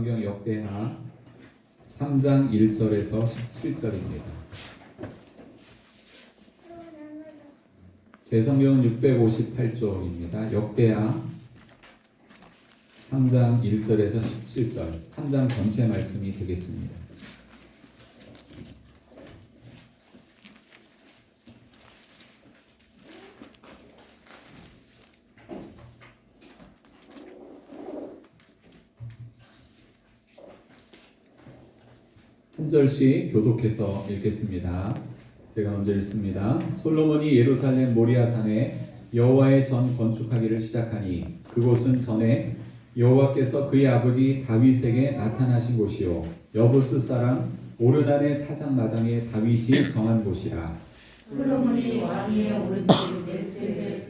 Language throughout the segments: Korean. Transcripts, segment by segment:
성경 역대하 3장 1절에서 17절입니다. 제 성경은 658쪽입니다. 역대하 3장 1절에서 17절, 3장 전체 말씀이 되겠습니다. 한 절씩 교독해서 읽겠습니다. 제가 먼저 읽습니다. 솔로몬이 예루살렘 모리아산에 여호와의 전 건축하기를 시작하니 그곳은 전에 여호와께서 그의 아버지 다윗에게 나타나신 곳이요 여부스 사람 오르난의 타작 마당에 다윗이 정한 곳이라. 솔로몬이 왕위에 오른 지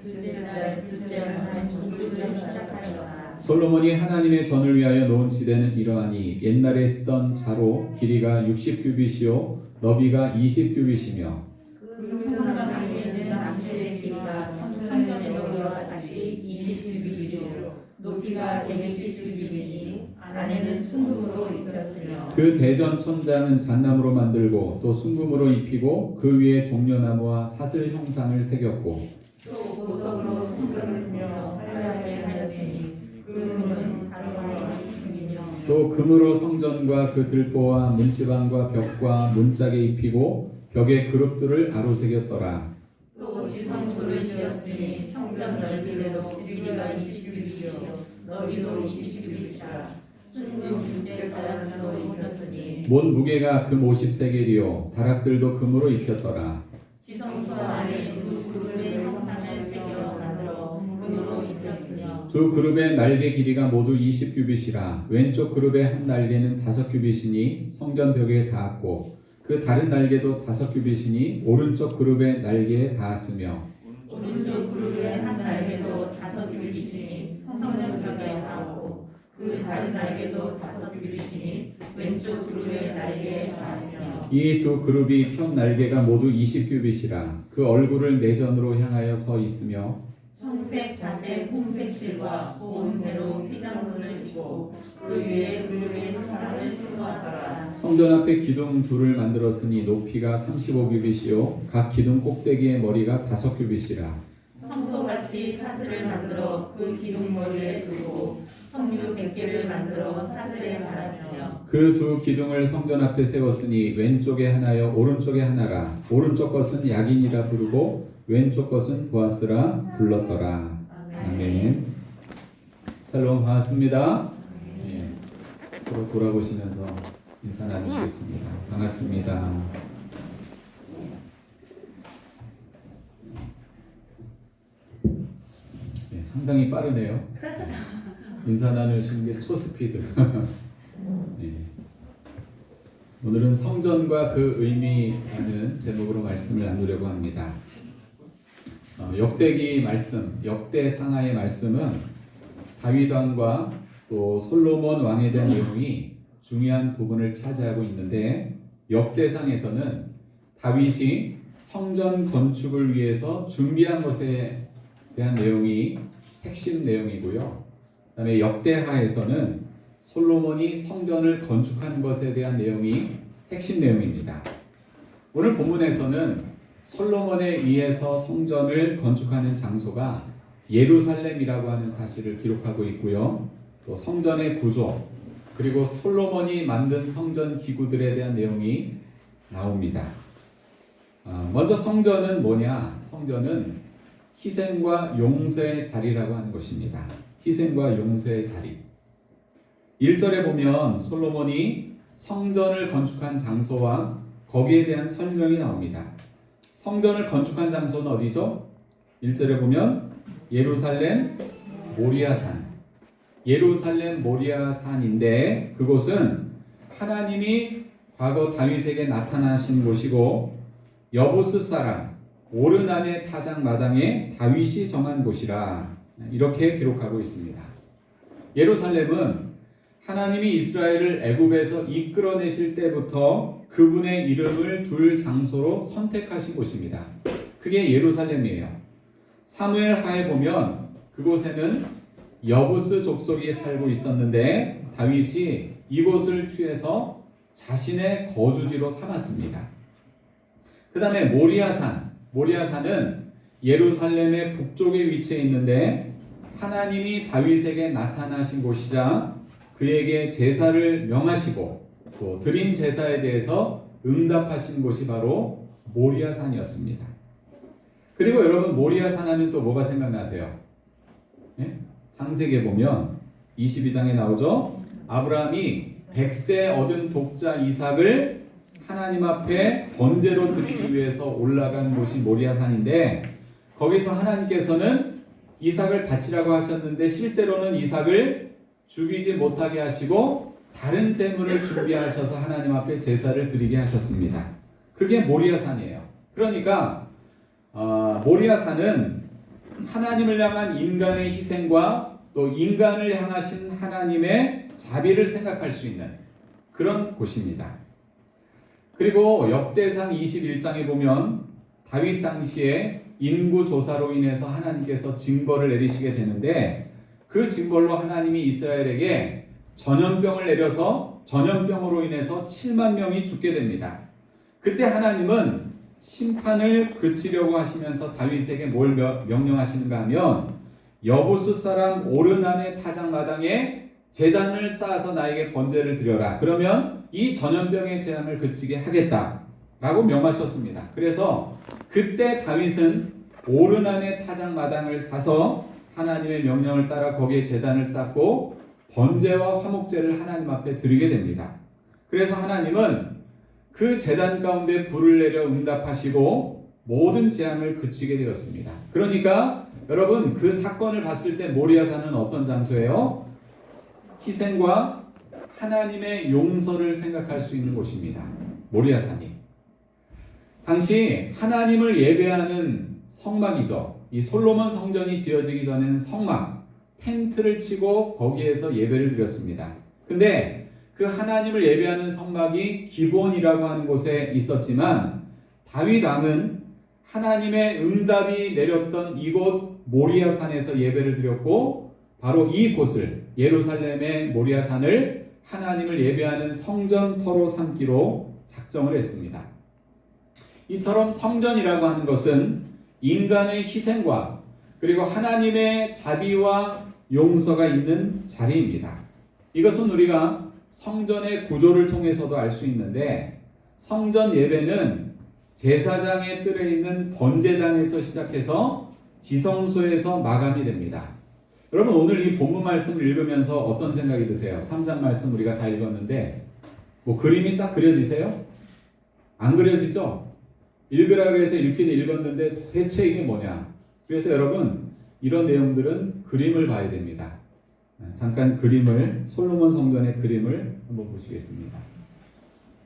둘째 날 건축을 시작하였다. 솔로몬이 하나님의 전을 위하여 놓은 지대는 이러하니 옛날에 쓰던 자로 길이가 60규빗이요 너비가 20규빗이며 그 성전 위에는 낭실의 길이가 성전의 너비와 같이 20규빗이요 높이가 120규빗이니 안에는 순금으로 입혔으며 그 대전 천장은 잣나무로 만들고 또 순금으로 입히고 그 위에 종려나무와 사슬 형상을 새겼고 또 보석으로 성전을 꾸며 화려하게 하였으니 그 금은 가로가 20규빗이며 또 금으로 성전과 그 들보와 문지방과 벽과 문짝에 입히고 벽에 그룹들을 아로새겼더라. 또 지성소를 지었으니 성전 넓이대로 길이가 20규빗이요 너비도 20규빗이라 순금 600가락으로 입혔으니 몬 무게가 금 50세겔이요 다락들도 금으로 입혔더라. 지성소 안에 두 그룹의 형상을 새겨 만들어 금으로 입혔으며 두 그룹의 날개 길이가 모두 20규빗이라 왼쪽 그룹의 한 날개는 5규빗이니 성전 벽에 닿았고 그 다른 날개도 5규빗이니 오른쪽 그룹의 날개에 닿았으며 오른쪽 그룹의 한 날개도 5규빗이니 성전 벽에 닿았고 그 다른 날개도 5규빗이니 왼쪽 그룹의 날개에 닿았으며 이 두 그룹이 편 날개가 모두 20규빗이라 그 얼굴을 내전으로 향하여 서 있으며 청색, 자색, 홍색 실과 고운 배로 휘장문을 짓고 그 위에 그룹의 형상을 수놓았더라. 성전 앞에 기둥 둘을 만들었으니 높이가 35규빗이요 각 기둥 꼭대기의 머리가 5규빗이라. 성소같이 사슬을 만들어 그 기둥 머리에 두고 성류 100개를 만들어 사슬에 달았으며 그 두 기둥을 성전 앞에 세웠으니 왼쪽에 하나여 오른쪽에 하나라. 오른쪽 것은 야긴이라 부르고 왼쪽 것은 보아스라 불렀더라. 아멘. 샬롬 반갑습니다. 예, 서로 돌아보시면서 인사 나누시겠습니다. 반갑습니다. 예, 상당히 빠르네요. 인사 나누시는 게 초스피드. 예. 오늘은 성전과 그 의미라는 제목으로 말씀을 나누려고 합니다. 역대기 말씀, 역대상하의 말씀은 다윗 왕과 또 솔로몬 왕에 대한 내용이 중요한 부분을 차지하고 있는데 역대상에서는 다윗이 성전 건축을 위해서 준비한 것에 대한 내용이 핵심 내용이고요. 그다음에 역대하에서는 솔로몬이 성전을 건축한 것에 대한 내용이 핵심 내용입니다. 오늘 본문에서는 솔로몬에 의해서 성전을 건축하는 장소가 예루살렘이라고 하는 사실을 기록하고 있고요. 또 성전의 구조, 그리고 솔로몬이 만든 성전 기구들에 대한 내용이 나옵니다. 먼저 성전은 뭐냐? 성전은 희생과 용서의 자리라고 하는 것입니다. 희생과 용서의 자리. 1절에 보면 솔로몬이 성전을 건축한 장소와 거기에 대한 설명이 나옵니다. 성전을 건축한 장소는 어디죠? 1절에 보면 예루살렘 모리아산. 예루살렘 모리아산인데 그곳은 하나님이 과거 다윗에게 나타나신 곳이고 여부스 사람 오르난의 타작 마당에 다윗이 정한 곳이라 이렇게 기록하고 있습니다. 예루살렘은 하나님이 이스라엘을 애굽에서 이끌어내실 때부터 그분의 이름을 둘 장소로 선택하신 곳입니다. 그게 예루살렘이에요. 사무엘 하에 보면 그곳에는 여부스 족속이 살고 있었는데 다윗이 이곳을 취해서 자신의 거주지로 삼았습니다. 그 다음에 모리아산. 모리아산은 예루살렘의 북쪽에 위치해 있는데 하나님이 다윗에게 나타나신 곳이자 그에게 제사를 명하시고 또 드린 제사에 대해서 응답하신 곳이 바로 모리아산이었습니다. 그리고 여러분 모리아산 하면 또 뭐가 생각나세요? 네? 창세기에 보면 22장에 나오죠. 아브라함이 100세 얻은 독자 이삭을 하나님 앞에 번제로 드리기 위해서 올라간 곳이 모리아산인데 거기서 하나님께서는 이삭을 바치라고 하셨는데 실제로는 이삭을 죽이지 못하게 하시고 다른 제물을 준비하셔서 하나님 앞에 제사를 드리게 하셨습니다. 그게 모리아산이에요. 그러니까 모리아산은 하나님을 향한 인간의 희생과 또 인간을 향하신 하나님의 자비를 생각할 수 있는 그런 곳입니다. 그리고 역대상 21장에 보면 다윗 당시에 인구 조사로 인해서 하나님께서 징벌을 내리시게 되는데 그 징벌로 하나님이 이스라엘에게 전염병을 내려서 전염병으로 인해서 7만 명이 죽게 됩니다. 그때 하나님은 심판을 그치려고 하시면서 다윗에게 뭘 명령하시는가 하면 여부스 사람 오르난의 타작마당에 제단을 쌓아서 나에게 번제를 드려라. 그러면 이 전염병의 재앙을 그치게 하겠다라고 명하셨습니다. 그래서 그때 다윗은 오르난의 타작마당을 사서 하나님의 명령을 따라 거기에 제단을 쌓고 번제와 화목제를 하나님 앞에 드리게 됩니다. 그래서 하나님은 그 제단 가운데 불을 내려 응답하시고 모든 재앙을 그치게 되었습니다. 그러니까 여러분 그 사건을 봤을 때 모리아산은 어떤 장소예요? 희생과 하나님의 용서를 생각할 수 있는 곳입니다. 모리아산이. 당시 하나님을 예배하는 성막이죠. 이 솔로몬 성전이 지어지기 전에는 성막, 텐트를 치고 거기에서 예배를 드렸습니다. 근데 그 하나님을 예배하는 성막이 기본이라고 하는 곳에 있었지만 다윗 왕은 하나님의 응답이 내렸던 이곳 모리아산에서 예배를 드렸고 바로 이곳을 예루살렘의 모리아산을 하나님을 예배하는 성전터로 삼기로 작정을 했습니다. 이처럼 성전이라고 하는 것은 인간의 희생과 그리고 하나님의 자비와 용서가 있는 자리입니다. 이것은 우리가 성전의 구조를 통해서도 알 수 있는데 성전 예배는 제사장의 뜰에 있는 번제단에서 시작해서 지성소에서 마감이 됩니다. 여러분 오늘 이 본문 말씀을 읽으면서 어떤 생각이 드세요? 3장 말씀 우리가 다 읽었는데 뭐 그림이 쫙 그려지세요? 안 그려지죠? 읽으라 그래서 읽긴 읽었는데 도대체 이게 뭐냐? 그래서 여러분 이런 내용들은 그림을 봐야 됩니다. 잠깐 그림을 솔로몬 성전의 그림을 한번 보시겠습니다.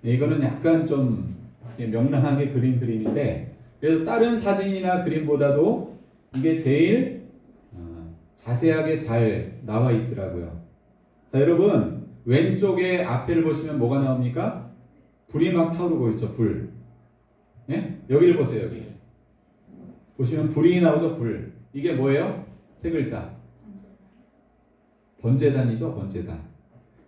이거는 약간 좀 명랑하게 그린 그림인데 그래서 다른 사진이나 그림보다도 이게 제일 자세하게 잘 나와 있더라고요. 자 여러분 왼쪽에 앞에를 보시면 뭐가 나옵니까? 불이 막 타오르고 있죠. 불. 예? 여기를 보세요. 여기 보시면 불이 나오죠. 불. 이게 뭐예요? 세 글자. 번제단이죠. 번제단.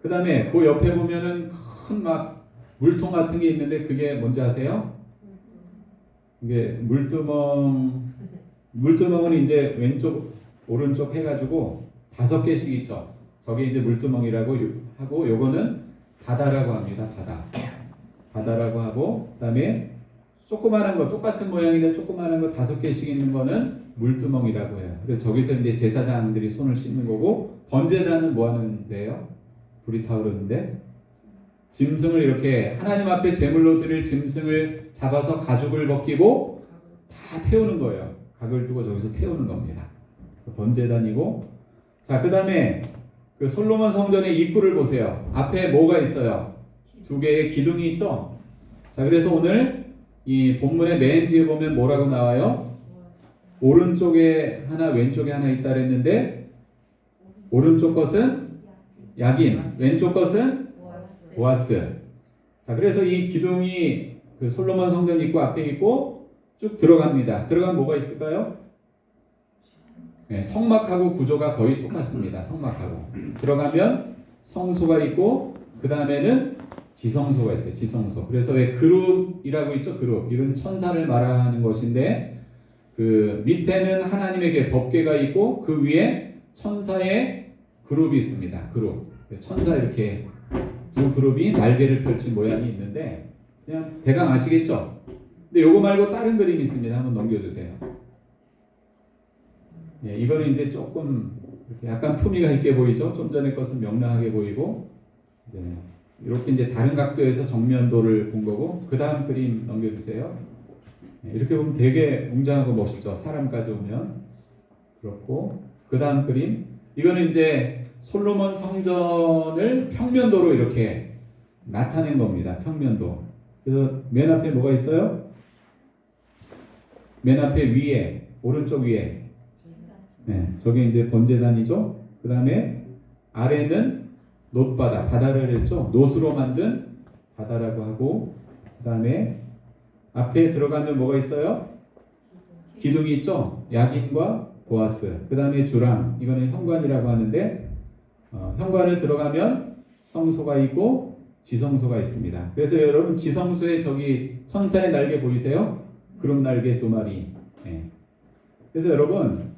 그 다음에 그 옆에 보면은 큰 막 물통 같은 게 있는데 그게 뭔지 아세요? 이게 물두멍은 이제 왼쪽 오른쪽 해가지고 5개씩 있죠. 저게 이제 물두멍이라고 하고 요거는 바다라고 합니다. 바다라고 하고 그다음에 조그마한 거 똑같은 모양인데 조그마한 거 5개씩 있는 거는 물두멍이라고 해요. 그래서 저기서 이제 제사장들이 손을 씻는 거고 번제단은 뭐 하는데요? 불이 타오르는데 짐승을 이렇게 하나님 앞에 제물로 드릴 짐승을 잡아서 가죽을 벗기고 다 태우는 거예요. 각을 두고 저기서 태우는 겁니다. 그래서 번제단이고 자 그다음에 그 솔로몬 성전의 입구를 보세요. 앞에 뭐가 있어요? 2개의 기둥이 있죠. 자 그래서 오늘 이 본문의 맨 뒤에 보면 뭐라고 나와요? 오른쪽에 하나 왼쪽에 하나 있다 그랬는데 오른쪽 것은 야긴 왼쪽 것은 보아스. 자 그래서 이 기둥이 그 솔로몬 성전 입구 앞에 있고 쭉 들어갑니다. 들어가면 뭐가 있을까요? 네, 성막하고 구조가 거의 똑같습니다. 성막하고 들어가면 성소가 있고 그 다음에는 지성소가 있어요. 지성소. 그래서 왜 그룹이라고 있죠? 그룹. 이건 천사를 말하는 것인데 그 밑에는 하나님에게 법궤가 있고 그 위에 천사의 그룹이 있습니다. 그룹. 천사 이렇게 두 그룹이 날개를 펼친 모양이 있는데 그냥 대강 아시겠죠? 근데 요거 말고 다른 그림이 있습니다. 한번 넘겨주세요. 예, 이거는 이제 조금 이렇게 약간 품위가 있게 보이죠? 좀 전에 것은 명랑하게 보이고 이렇게 이제 다른 각도에서 정면도를 본 거고 그 다음 그림 넘겨주세요. 예, 이렇게 보면 되게 웅장하고 멋있죠? 사람까지 오면 그렇고 그 다음 그림 이거는 이제 솔로몬 성전을 평면도로 이렇게 나타낸 겁니다. 평면도. 그래서 맨 앞에 뭐가 있어요? 맨 앞에 위에 오른쪽 위에 네, 저게 이제 번제단이죠. 그 다음에 아래는 놋바다, 바다를 했죠. 놋으로 만든 바다라고 하고 그 다음에 앞에 들어가면 뭐가 있어요? 기둥이 있죠. 야긴과 보아스. 그 다음에 주랑 이거는 현관이라고 하는데 현관을 들어가면 성소가 있고 지성소가 있습니다. 그래서 여러분 지성소에 저기 천사의 날개 보이세요? 그룹 날개 2마리. 네. 그래서 여러분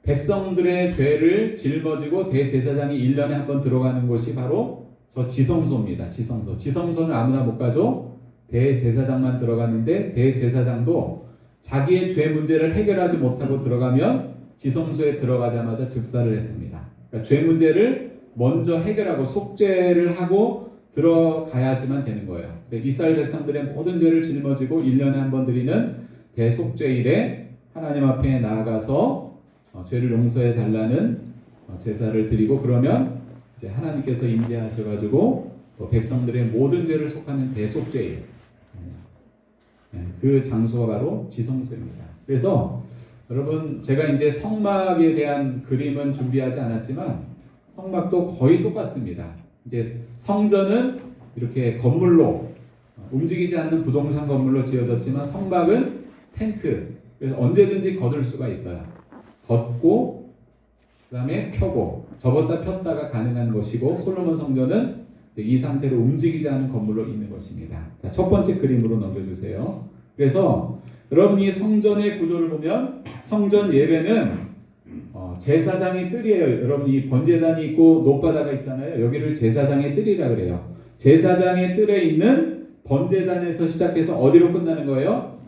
백성들의 죄를 짊어지고 대제사장이 1년에 한 번 들어가는 곳이 바로 저 지성소입니다. 지성소. 지성소는 아무나 못 가죠. 대제사장만 들어가는데 대제사장도 자기의 죄 문제를 해결하지 못하고 들어가면 지성소에 들어가자마자 즉사를 했습니다. 그러니까 죄 문제를 먼저 해결하고 속죄를 하고 들어가야지만 되는 거예요. 이스라엘 백성들의 모든 죄를 짊어지고 1년에 한 번 드리는 대속죄일에 하나님 앞에 나아가서 죄를 용서해 달라는 제사를 드리고 그러면 이제 하나님께서 임재하셔가지고 백성들의 모든 죄를 속하는 대속죄일 그 장소가 바로 지성소입니다. 그래서 여러분 제가 이제 성막에 대한 그림은 준비하지 않았지만 성막도 거의 똑같습니다. 이제 성전은 이렇게 건물로 움직이지 않는 부동산 건물로 지어졌지만 성막은 텐트. 그래서 언제든지 걷을 수가 있어요. 걷고 그 다음에 펴고 접었다 폈다가 가능한 것이고 솔로몬 성전은 이제 이 상태로 움직이지 않는 건물로 있는 것입니다. 자, 첫 번째 그림으로 넘겨주세요. 그래서 여러분이 성전의 구조를 보면 성전 예배는 제사장의 뜰이에요. 여러분 이 번제단이 있고 놋바다가 있잖아요. 여기를 제사장의 뜰이라 그래요. 제사장의 뜰에 있는 번제단에서 시작해서 어디로 끝나는 거예요?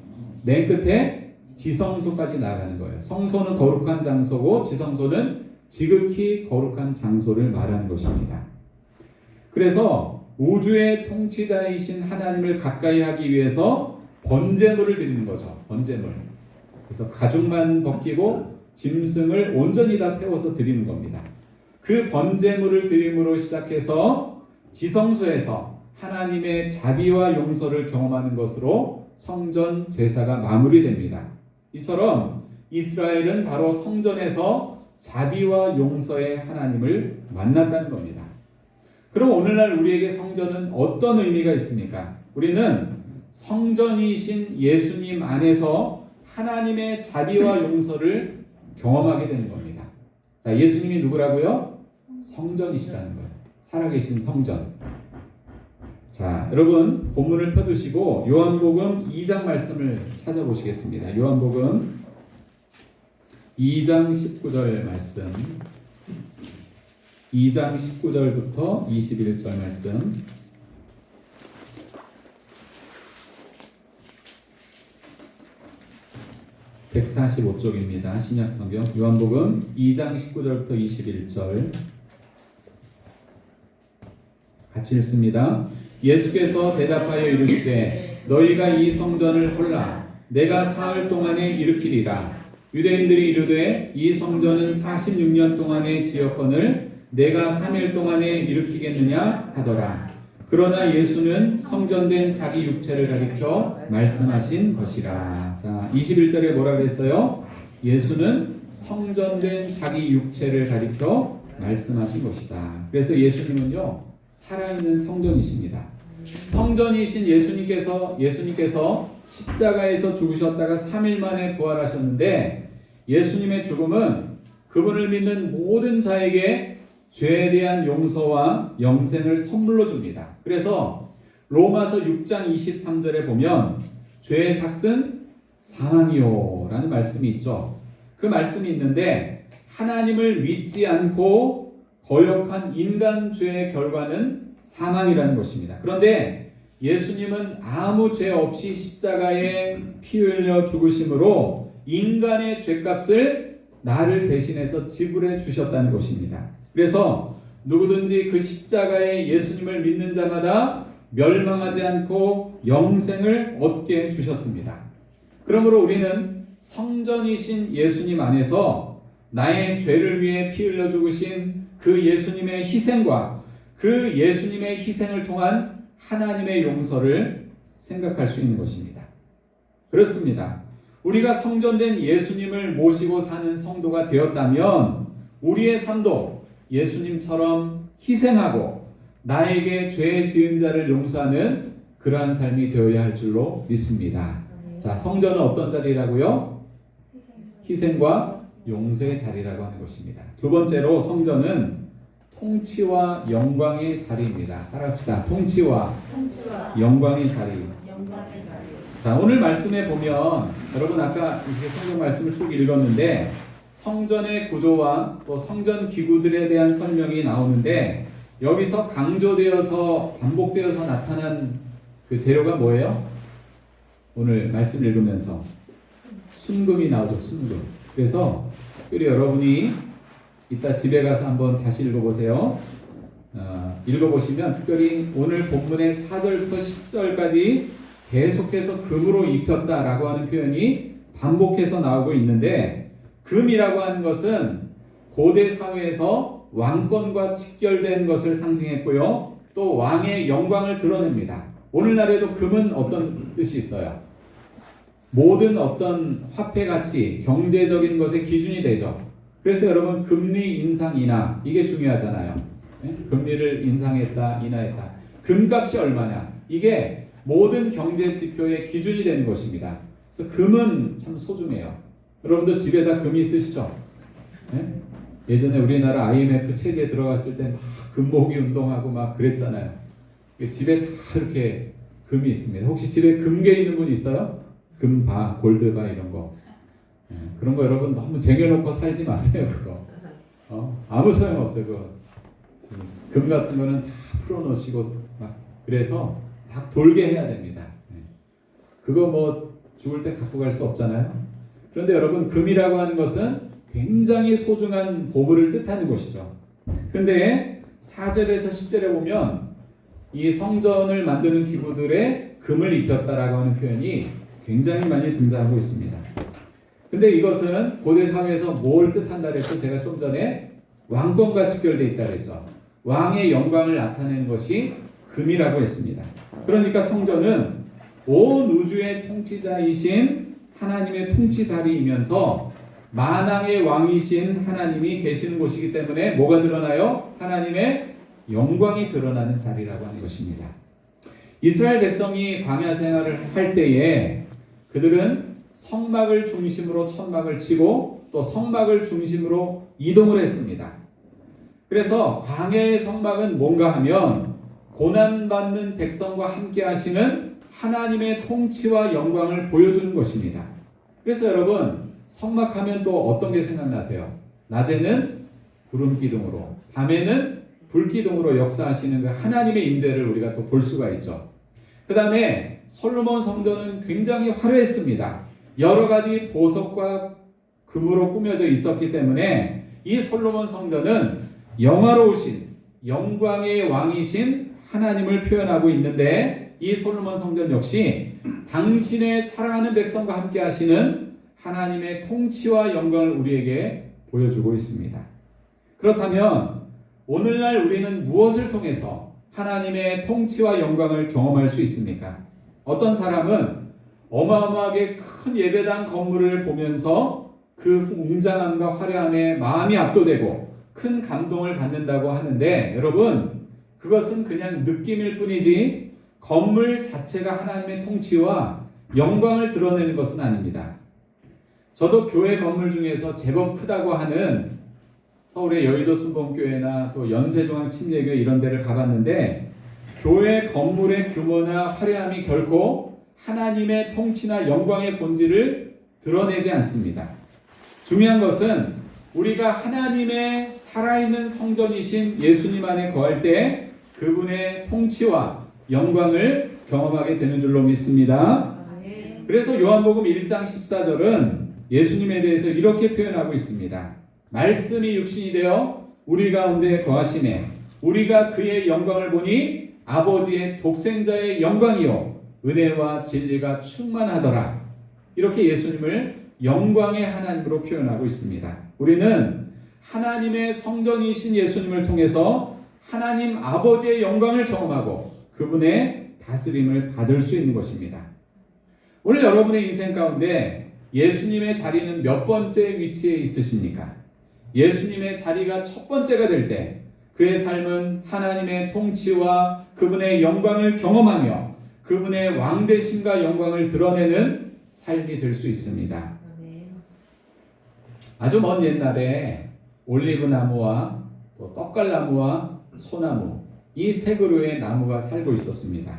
맨 끝에 지성소까지 나가는 거예요. 성소는 거룩한 장소고 지성소는 지극히 거룩한 장소를 말하는 것입니다. 그래서 우주의 통치자이신 하나님을 가까이 하기 위해서 번제물을 드리는 거죠. 번제물. 그래서 가죽만 벗기고 짐승을 온전히 다 태워서 드리는 겁니다. 그 번제물을 드림으로 시작해서 지성소에서 하나님의 자비와 용서를 경험하는 것으로 성전 제사가 마무리됩니다. 이처럼 이스라엘은 바로 성전에서 자비와 용서의 하나님을 만났다는 겁니다. 그럼 오늘날 우리에게 성전은 어떤 의미가 있습니까? 우리는 성전이신 예수님 안에서 하나님의 자비와 용서를 경험하게 되는 겁니다. 자, 예수님이 누구라고요? 성전이시라는 거예요. 살아계신 성전. 자, 여러분 본문을 펴두시고 요한복음 2장 말씀을 찾아보시겠습니다. 요한복음 2장 19절 말씀. 2장 19절부터 21절 말씀. (145쪽입니다) 신약성경 요한복음 2장 19절부터 21절 같이 읽습니다. 예수께서 대답하여 이르시되 너희가 이 성전을 헐라 내가 사흘 동안에 일으키리라. 유대인들이 이르되 이 성전은 46년 동안의 지었거늘 내가 3일 동안에 일으키겠느냐 하더라. 그러나 예수는 성전된 자기 육체를 가리켜 말씀하신 것이라. 자, 21절에 뭐라 그랬어요? 예수는 성전된 자기 육체를 가리켜 말씀하신 것이다. 그래서 예수님은요 살아있는 성전이십니다. 성전이신 예수님께서 십자가에서 죽으셨다가 3일 만에 부활하셨는데 예수님의 죽음은 그분을 믿는 모든 자에게 죄에 대한 용서와 영생을 선물로 줍니다. 그래서 로마서 6장 23절에 보면 죄의 삭은 사망이요 라는 말씀이 있죠. 그 말씀이 있는데 하나님을 믿지 않고 거역한 인간 죄의 결과는 사망이라는 것입니다. 그런데 예수님은 아무 죄 없이 십자가에 피 흘려 죽으심으로 인간의 죄값을 나를 대신해서 지불해 주셨다는 것입니다. 그래서 누구든지 그 십자가에 예수님을 믿는 자마다 멸망하지 않고 영생을 얻게 주셨습니다. 그러므로 우리는 성전이신 예수님 안에서 나의 죄를 위해 피 흘려 죽으신 그 예수님의 희생과 그 예수님의 희생을 통한 하나님의 용서를 생각할 수 있는 것입니다. 그렇습니다. 우리가 성전된 예수님을 모시고 사는 성도가 되었다면 우리의 삶도 예수님처럼 희생하고 나에게 죄 지은 자를 용서하는 그러한 삶이 되어야 할 줄로 믿습니다. 자, 성전은 어떤 자리라고요? 희생과 용서의 자리라고 하는 것입니다. 두 번째로 성전은 통치와 영광의 자리입니다. 따라합시다. 통치와 영광의 자리. 자, 오늘 말씀에 보면 여러분 아까 이렇게 성경 말씀을 쭉 읽었는데 성전의 구조와 또 성전 기구들에 대한 설명이 나오는데 여기서 강조되어서 반복되어서 나타난 그 재료가 뭐예요? 오늘 말씀 읽으면서 순금이 나오죠. 순금. 그래서 특별히 여러분이 이따 집에 가서 한번 다시 읽어보세요. 읽어보시면 특별히 오늘 본문의 4절부터 10절까지 계속해서 금으로 입혔다라고 하는 표현이 반복해서 나오고 있는데 금이라고 하는 것은 고대 사회에서 왕권과 직결된 것을 상징했고요. 또 왕의 영광을 드러냅니다. 오늘날에도 금은 어떤 뜻이 있어요? 모든 어떤 화폐 가치, 경제적인 것의 기준이 되죠. 그래서 여러분 금리 인상 인하 이게 중요하잖아요. 금리를 인상했다 인하했다. 금값이 얼마냐 이게 모든 경제 지표의 기준이 되는 것입니다. 그래서 금은 참 소중해요. 여러분도 집에다 금이 있으시죠? 예전에 우리나라 IMF 체제에 들어갔을 때 막 금모으기 운동하고 막 그랬잖아요. 집에 다 이렇게 금이 있습니다. 혹시 집에 금괴 있는 분 있어요? 금바, 골드바 이런 거. 그런 거 여러분 너무 쟁여놓고 살지 마세요. 그거 아무 소용 없어요. 그거 금 같은 거는 다 풀어놓으시고 막 그래서 막 돌게 해야 됩니다. 그거 뭐 죽을 때 갖고 갈 수 없잖아요. 그런데 여러분 금이라고 하는 것은 굉장히 소중한 보물을 뜻하는 것이죠. 그런데 4절에서 10절에 보면 이 성전을 만드는 기구들에 금을 입혔다라고 하는 표현이 굉장히 많이 등장하고 있습니다. 근데 이것은 고대 사회에서 뭘 뜻한다 그랬죠? 제가 좀 전에 왕권과 직결되어 있다 그랬죠. 왕의 영광을 나타내는 것이 금이라고 했습니다. 그러니까 성전은 온 우주의 통치자이신 하나님의 통치 자리이면서 만왕의 왕이신 하나님이 계시는 곳이기 때문에 뭐가 드러나요? 하나님의 영광이 드러나는 자리라고 하는 것입니다. 이스라엘 백성이 광야 생활을 할 때에 그들은 성막을 중심으로 천막을 치고 또 성막을 중심으로 이동을 했습니다. 그래서 광야의 성막은 뭔가 하면 고난받는 백성과 함께 하시는 하나님의 통치와 영광을 보여주는 것입니다. 그래서 여러분 성막하면 또 어떤 게 생각나세요? 낮에는 구름 기둥으로 밤에는 불 기둥으로 역사하시는 그 하나님의 임재를 우리가 또 볼 수가 있죠. 그 다음에 솔로몬 성전은 굉장히 화려했습니다. 여러 가지 보석과 금으로 꾸며져 있었기 때문에 이 솔로몬 성전은 영화로우신 영광의 왕이신 하나님을 표현하고 있는데 이 솔로몬 성전 역시 당신의 사랑하는 백성과 함께 하시는 하나님의 통치와 영광을 우리에게 보여주고 있습니다. 그렇다면 오늘날 우리는 무엇을 통해서 하나님의 통치와 영광을 경험할 수 있습니까? 어떤 사람은 어마어마하게 큰 예배당 건물을 보면서 그 웅장함과 화려함에 마음이 압도되고 큰 감동을 받는다고 하는데 여러분 그것은 그냥 느낌일 뿐이지 건물 자체가 하나님의 통치와 영광을 드러내는 것은 아닙니다. 저도 교회 건물 중에서 제법 크다고 하는 서울의 여의도 순복음교회나 또 연세중앙 침례교회 이런 데를 가봤는데 교회 건물의 규모나 화려함이 결코 하나님의 통치나 영광의 본질을 드러내지 않습니다. 중요한 것은 우리가 하나님의 살아있는 성전이신 예수님 안에 거할 때 그분의 통치와 영광을 경험하게 되는 줄로 믿습니다. 그래서 요한복음 1장 14절은 예수님에 대해서 이렇게 표현하고 있습니다. 말씀이 육신이 되어 우리 가운데 거하시매 우리가 그의 영광을 보니 아버지의 독생자의 영광이요 은혜와 진리가 충만하더라. 이렇게 예수님을 영광의 하나님으로 표현하고 있습니다. 우리는 하나님의 성전이신 예수님을 통해서 하나님 아버지의 영광을 경험하고 그분의 다스림을 받을 수 있는 것입니다. 오늘 여러분의 인생 가운데 예수님의 자리는 몇 번째 위치에 있으십니까? 예수님의 자리가 첫 번째가 될 때 그의 삶은 하나님의 통치와 그분의 영광을 경험하며 그분의 왕되심과 영광을 드러내는 삶이 될 수 있습니다. 아주 먼 옛날에 올리브 나무와 또 떡갈나무와 소나무 이 세 그루의 나무가 살고 있었습니다.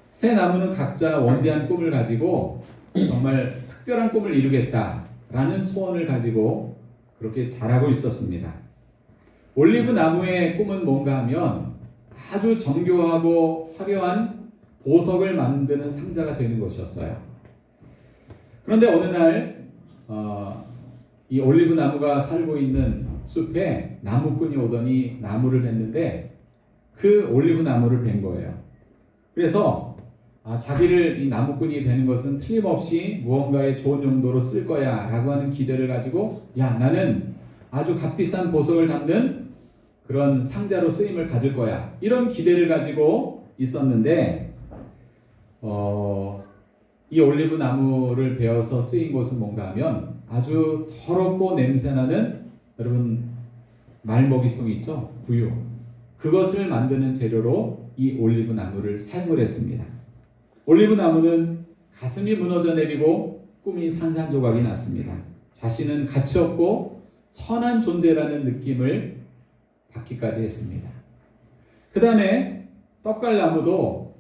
세 나무는 각자 원대한 꿈을 가지고 정말 특별한 꿈을 이루겠다라는 소원을 가지고 그렇게 자라고 있었습니다. 올리브 나무의 꿈은 뭔가 하면 아주 정교하고 화려한 보석을 만드는 상자가 되는 것이었어요. 그런데 어느 날 이 올리브 나무가 살고 있는 숲에 나무꾼이 오더니 나무를 뱄는데 그 올리브 나무를 벤 거예요. 그래서 자기를 이 나무꾼이 베는 것은 틀림없이 무언가의 좋은 용도로 쓸 거야 라고 하는 기대를 가지고 야 나는 아주 값비싼 보석을 담는 그런 상자로 쓰임을 받을 거야 이런 기대를 가지고 있었는데 이 올리브 나무를 베어서 쓰인 곳은 뭔가 하면 아주 더럽고 냄새나는 여러분 말먹이통 있죠? 구유 그것을 만드는 재료로 이 올리브 나무를 사용을 했습니다. 올리브 나무는 가슴이 무너져 내리고 꿈이 산산조각이 났습니다. 자신은 가치 없고 천한 존재라는 느낌을 받기까지 했습니다. 그 다음에 떡갈나무도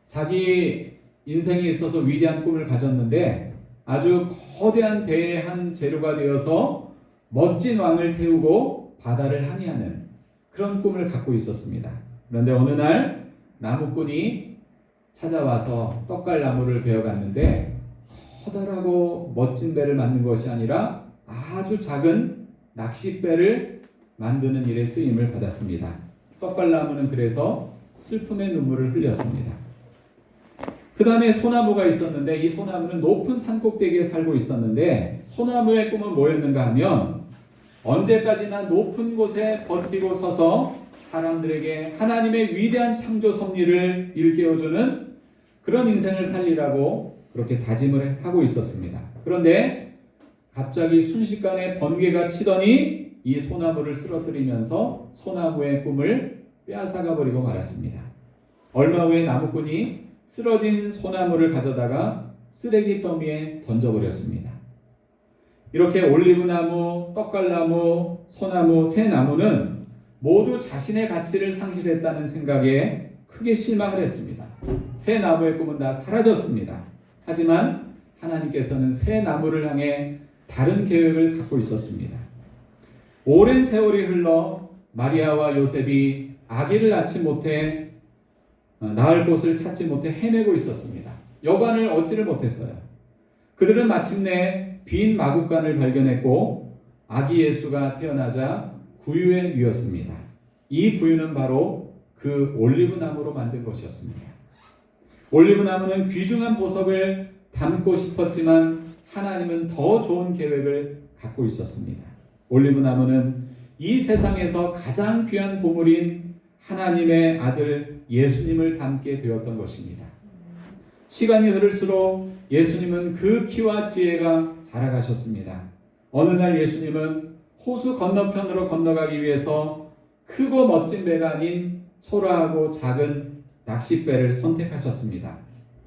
자기 인생에 있어서 위대한 꿈을 가졌는데 아주 거대한 배의 한 재료가 되어서 멋진 왕을 태우고 바다를 항해하는 그런 꿈을 갖고 있었습니다. 그런데 어느 날 나무꾼이 찾아와서 떡갈나무를 베어갔는데 커다랗고 멋진 배를 만든 것이 아니라 아주 작은 낚싯배를 만드는 일에 쓰임을 받았습니다. 떡갈나무는 그래서 슬픔의 눈물을 흘렸습니다. 그 다음에 소나무가 있었는데 이 소나무는 높은 산꼭대기에 살고 있었는데 소나무의 꿈은 뭐였는가 하면 언제까지나 높은 곳에 버티고 서서 사람들에게 하나님의 위대한 창조 섭리를 일깨워주는 그런 인생을 살리라고 그렇게 다짐을 하고 있었습니다. 그런데 갑자기 순식간에 번개가 치더니 이 소나무를 쓰러뜨리면서 소나무의 꿈을 빼앗아가 버리고 말았습니다. 얼마 후에 나무꾼이 쓰러진 소나무를 가져다가 쓰레기 더미에 던져버렸습니다. 이렇게 올리브나무, 떡갈나무, 소나무, 세 나무는 모두 자신의 가치를 상실했다는 생각에 크게 실망을 했습니다. 새 나무의 꿈은 다 사라졌습니다. 하지만 하나님께서는 새 나무를 향해 다른 계획을 갖고 있었습니다. 오랜 세월이 흘러 마리아와 요셉이 아기를 낳지 못해 낳을 곳을 찾지 못해 헤매고 있었습니다. 여관을 얻지를 못했어요. 그들은 마침내 빈 마구간을 발견했고 아기 예수가 태어나자 구유에 누웠습니다. 이 구유는 바로 그 올리브나무로 만든 것이었습니다. 올리브나무는 귀중한 보석을 담고 싶었지만 하나님은 더 좋은 계획을 갖고 있었습니다. 올리브나무는 이 세상에서 가장 귀한 보물인 하나님의 아들 예수님을 담게 되었던 것입니다. 시간이 흐를수록 예수님은 그 키와 지혜가 자라가셨습니다. 어느 날 예수님은 호수 건너편으로 건너가기 위해서 크고 멋진 배가 아닌 초라하고 작은 낚싯배를 선택하셨습니다.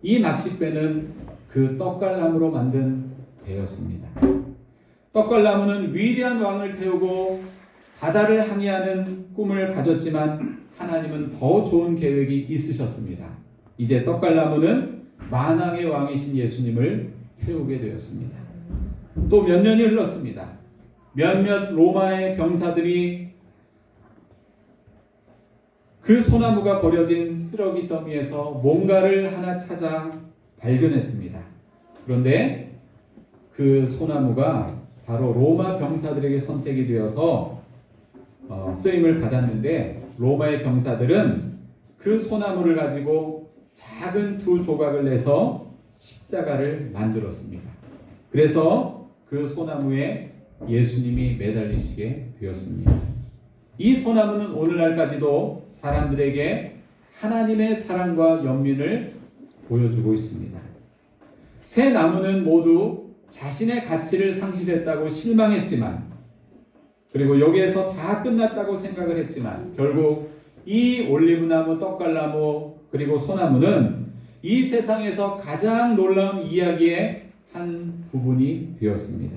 이 낚싯배는 그 떡갈나무로 만든 배였습니다. 떡갈나무는 위대한 왕을 태우고 바다를 항해하는 꿈을 가졌지만 하나님은 더 좋은 계획이 있으셨습니다. 이제 떡갈나무는 만왕의 왕이신 예수님을 태우게 되었습니다. 또 몇 년이 흘렀습니다. 몇몇 로마의 병사들이 그 소나무가 버려진 쓰레기 더미에서 뭔가를 하나 찾아 발견했습니다. 그런데 그 소나무가 바로 로마 병사들에게 선택이 되어서 쓰임을 받았는데, 로마의 병사들은 그 소나무를 가지고 작은 두 조각을 내서 십자가를 만들었습니다. 그래서 그 소나무에 예수님이 매달리시게 되었습니다. 이 소나무는 오늘날까지도 사람들에게 하나님의 사랑과 연민을 보여주고 있습니다. 새 나무는 모두 자신의 가치를 상실했다고 실망했지만, 그리고 여기에서 다 끝났다고 생각을 했지만, 결국 이 올리브나무, 떡갈나무, 그리고 소나무는 이 세상에서 가장 놀라운 이야기의 한 부분이 되었습니다.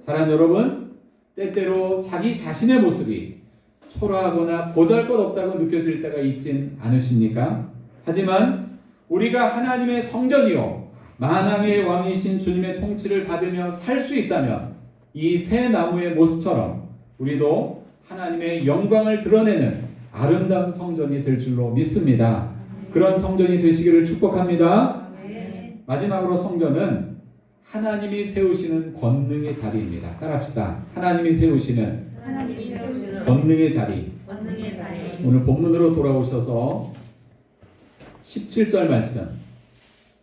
사랑하는 여러분, 때때로 자기 자신의 모습이 초라하거나 보잘것없다고 느껴질 때가 있진 않으십니까? 하지만 우리가 하나님의 성전이요 만왕의 왕이신 주님의 통치를 받으며 살 수 있다면, 이 새 나무의 모습처럼 우리도 하나님의 영광을 드러내는 아름다운 성전이 될 줄로 믿습니다. 그런 성전이 되시기를 축복합니다. 마지막으로 성전은 하나님이 세우시는 권능의 자리입니다. 따라합시다. 하나님이 세우시는 권능의 자리. 오늘 본문으로 돌아오셔서 17절 말씀,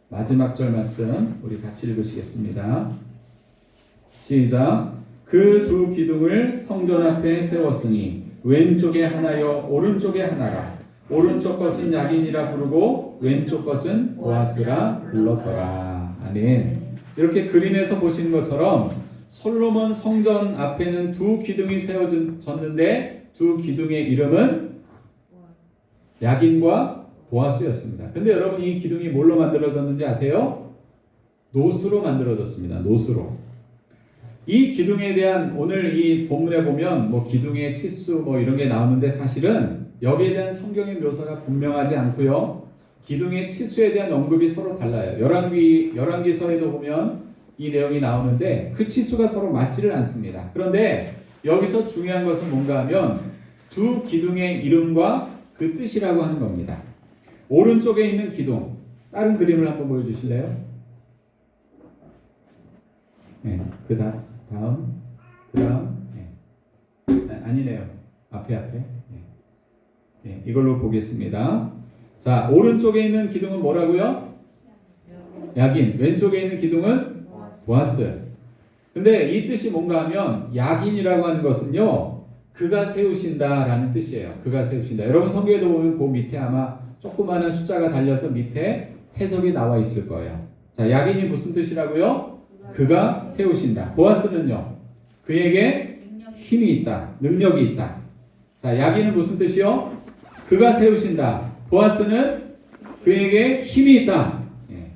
마지막 절 말씀 우리 같이 읽으시겠습니다. 시작. 그 두 기둥을 성전 앞에 세웠으니 왼쪽에 하나여 오른쪽에 하나라. 오른쪽 것은 야긴이라 부르고 왼쪽 것은 보아스라 불렀더라. 아멘. 이렇게 그림에서 보시는 것처럼 솔로몬 성전 앞에는 두 기둥이 세워졌는데 두 기둥의 이름은 야긴과 보아스였습니다. 근데 여러분, 이 기둥이 뭘로 만들어졌는지 아세요? 노수로 만들어졌습니다. 노수로. 이 기둥에 대한, 오늘 이 본문에 보면 뭐 기둥의 치수 뭐 이런 게 나오는데, 사실은 여기에 대한 성경의 묘사가 분명하지 않고요. 기둥의 치수에 대한 언급이 서로 달라요. 열왕기서에도 보면 이 내용이 나오는데 그 치수가 서로 맞지를 않습니다. 그런데 여기서 중요한 것은 뭔가 하면 두 기둥의 이름과 그 뜻이라고 하는 겁니다. 오른쪽에 있는 기둥, 다른 그림을 한번 보여주실래요? 네, 그 다음, 네. 아니네요. 앞에. 네, 이걸로 보겠습니다. 자, 오른쪽에 있는 기둥은 뭐라고요? 야긴. 왼쪽에 있는 기둥은 보아스. 근데 이 뜻이 뭔가 하면, 야긴이라고 하는 것은요, 그가 세우신다라는 뜻이에요. 그가 세우신다. 여러분 성경에도 보면 그 밑에 아마 조그마한 숫자가 달려서 밑에 해석이 나와 있을 거예요. 자, 야긴이 무슨 뜻이라고요? 그가 세우신다. 보아스는요, 그에게 힘이 있다, 능력이 있다. 자, 야긴은 무슨 뜻이요? 그가 세우신다. 보아스는 그에게 힘이 있다. 예.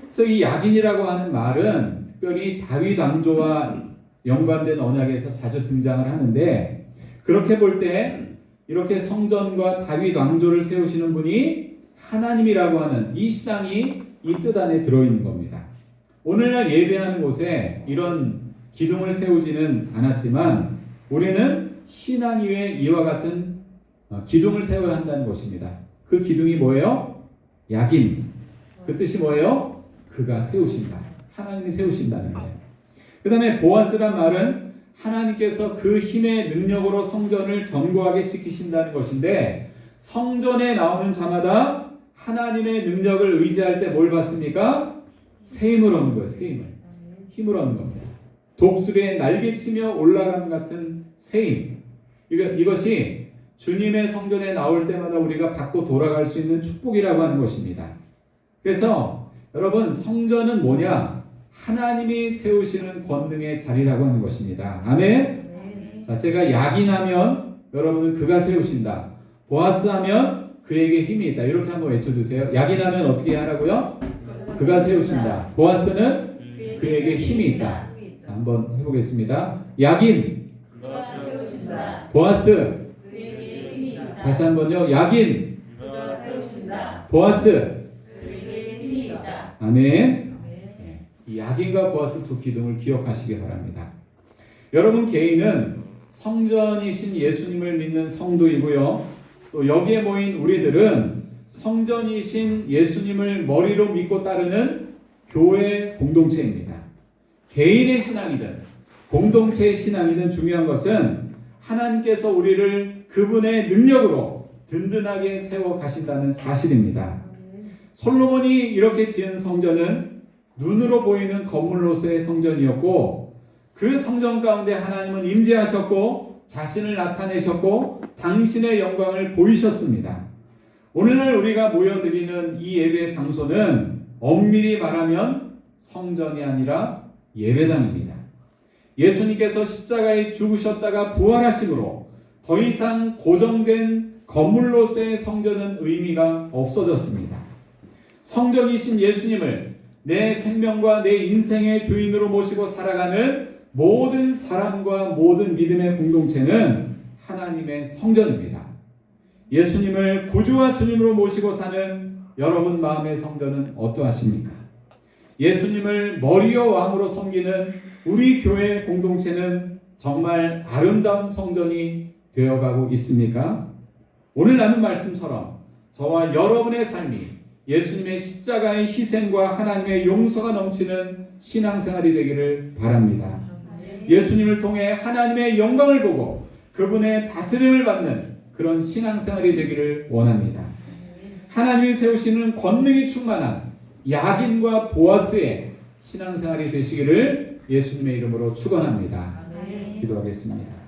그래서 이 야긴이라고 하는 말은 특별히 다윗 왕조와 연관된 언약에서 자주 등장을 하는데, 그렇게 볼 때 이렇게 성전과 다윗 왕조를 세우시는 분이 하나님이라고 하는 이 신앙이 이 뜻 안에 들어있는 겁니다. 오늘날 예배하는 곳에 이런 기둥을 세우지는 않았지만 우리는 신앙 위에 이와 같은 기둥을 세워야 한다는 것입니다. 그 기둥이 뭐예요? 야긴. 그 뜻이 뭐예요? 그가 세우신다. 하나님이 세우신다는 거예요. 그 다음에 보아스란 말은 하나님께서 그 힘의 능력으로 성전을 견고하게 지키신다는 것인데, 성전에 나오는 자마다 하나님의 능력을 의지할 때 뭘 받습니까? 세임을 얻는 거예요. 세임을. 힘을 얻는 겁니다. 독수리의 날개치며 올라감 같은 세임. 이것이 주님의 성전에 나올 때마다 우리가 받고 돌아갈 수 있는 축복이라고 하는 것입니다. 그래서 여러분, 성전은 뭐냐? 하나님이 세우시는 권능의 자리라고 하는 것입니다. 아멘. 자, 제가 야긴하면 여러분은 그가 세우신다. 보아스하면 그에게 힘이 있다. 이렇게 한번 외쳐주세요. 야긴하면 어떻게 하라고요? 그가 세우신다. 보아스는 그에게 힘이 있다. 자, 한번 해보겠습니다. 야긴, 보아스. 그에게 힘이 있다. 다시 한번요. 야긴. 그가 세우신다. 보아스. 그에게 힘이 있다. 아멘. 네, 이 야긴과 보아스 두 기둥을 기억하시기 바랍니다. 여러분 개인은 성전이신 예수님을 믿는 성도이고요. 또 여기에 모인 우리들은 성전이신 예수님을 머리로 믿고 따르는 교회 공동체입니다. 개인의 신앙이든 공동체의 신앙이든 중요한 것은 하나님께서 우리를 그분의 능력으로 든든하게 세워 가신다는 사실입니다. 솔로몬이 이렇게 지은 성전은 눈으로 보이는 건물로서의 성전이었고 그 성전 가운데 하나님은 임재하셨고 자신을 나타내셨고 당신의 영광을 보이셨습니다. 오늘날 우리가 모여드리는 이 예배 장소는 엄밀히 말하면 성전이 아니라 예배당입니다. 예수님께서 십자가에 죽으셨다가 부활하심으로 더 이상 고정된 건물로서의 성전은 의미가 없어졌습니다. 성전이신 예수님을 내 생명과 내 인생의 주인으로 모시고 살아가는 모든 사람과 모든 믿음의 공동체는 하나님의 성전입니다. 예수님을 구주와 주님으로 모시고 사는 여러분 마음의 성전은 어떠하십니까? 예수님을 머리와 왕으로 섬기는 우리 교회 공동체는 정말 아름다운 성전이 되어가고 있습니까? 오늘 나눈 말씀처럼 저와 여러분의 삶이 예수님의 십자가의 희생과 하나님의 용서가 넘치는 신앙생활이 되기를 바랍니다. 예수님을 통해 하나님의 영광을 보고 그분의 다스림을 받는 그런 신앙생활이 되기를 원합니다. 하나님이 세우시는 권능이 충만한 야긴과 보아스의 신앙생활이 되시기를 예수님의 이름으로 축원합니다. 기도하겠습니다.